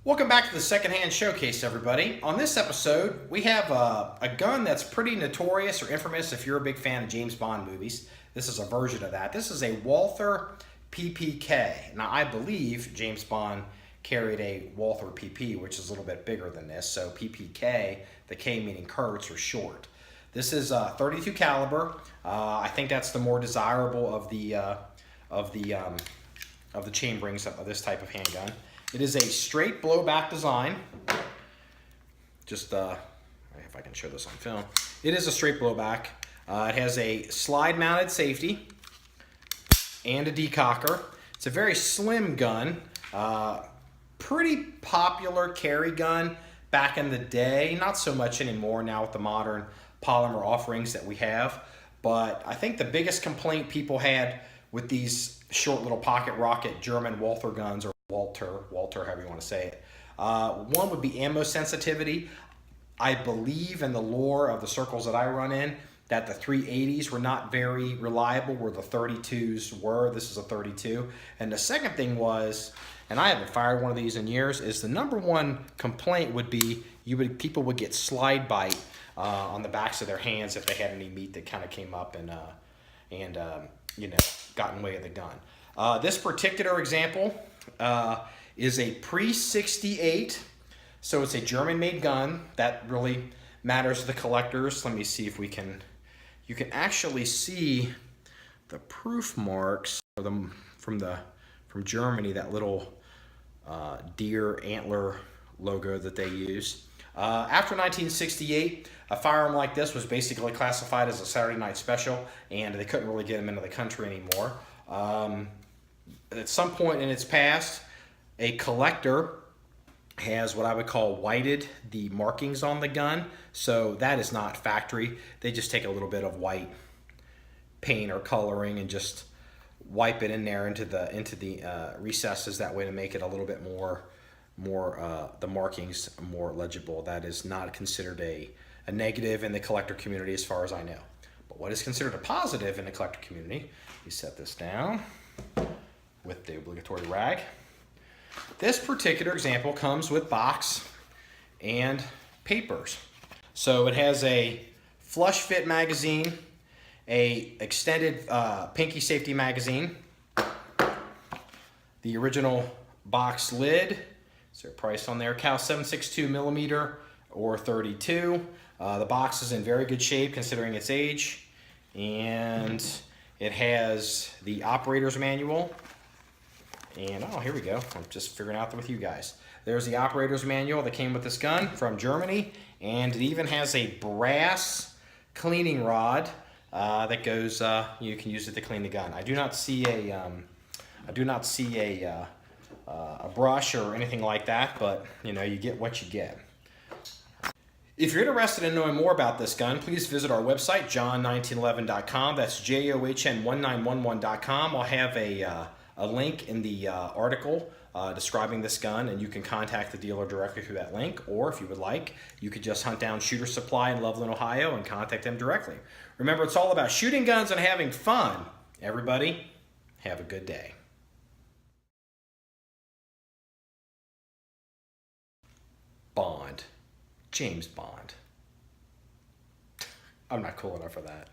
Welcome back to the Secondhand Showcase, everybody. On this episode, we have a gun that's pretty notorious or infamous if you're a big fan of James Bond movies. This is a version of that. This is a Walther PPK. Now, I believe James Bond carried a Walther PP, which is a little bit bigger than this. So PPK, the K meaning Kurtz or short. This is 32 caliber. I think that's the more desirable of the chain rings of this type of handgun. It is a straight blowback design. Just, if I can show this on film. It is a straight blowback. It has a slide mounted safety and a decocker. It's a very slim gun. Pretty popular carry gun back in the day. Not so much anymore now with the modern polymer offerings that we have. But I think the biggest complaint people had with these short little pocket rocket German Walther guns, or Walther, however you want to say it. One would be ammo sensitivity. I believe in the lore of the circles that I run in that the 380s were not very reliable where the 32s were. This is a 32. And the second thing was, and I haven't fired one of these in years, is the number one complaint would be people would get slide bite on the backs of their hands if they had any meat that kind of came up and got in the way of the gun. This particular example is a pre-68, so it's a German-made gun. That really matters to the collectors. Let me see if you can actually see the proof marks from Germany, that little deer antler logo that they use. After 1968, a firearm like this was basically classified as a Saturday night special, and they couldn't really get them into the country anymore. At some point in its past, a collector has what I would call whited the markings on the gun. So that is not factory. They just take a little bit of white paint or coloring and just wipe it in there into the recesses that way to make it a little bit more the markings more legible. That is not considered a negative in the collector community as far as I know. But what is considered a positive in the collector community, you set this down with the obligatory rag. This particular example comes with box and papers. So it has a flush fit magazine, a extended pinky safety magazine, the original box lid. Is there a price on there? Cal 7.62 millimeter or 32. The box is in very good shape considering its age, and it has the operator's manual. And oh, here we go. I'm just figuring out with you guys. There's the operator's manual that came with this gun from Germany, and it even has a brass cleaning rod that goes. You can use it to clean the gun. I do not see a brush or anything like that, but you get what you get. If you're interested in knowing more about this gun, please visit our website, john1911.com. That's john1911.com. I'll have a link in the article describing this gun, and you can contact the dealer directly through that link, or if you would like, you could just hunt down Shooter Supply in Loveland, Ohio, and contact them directly. Remember, it's all about shooting guns and having fun. Everybody, have a good day. Bond. James Bond. I'm not cool enough for that.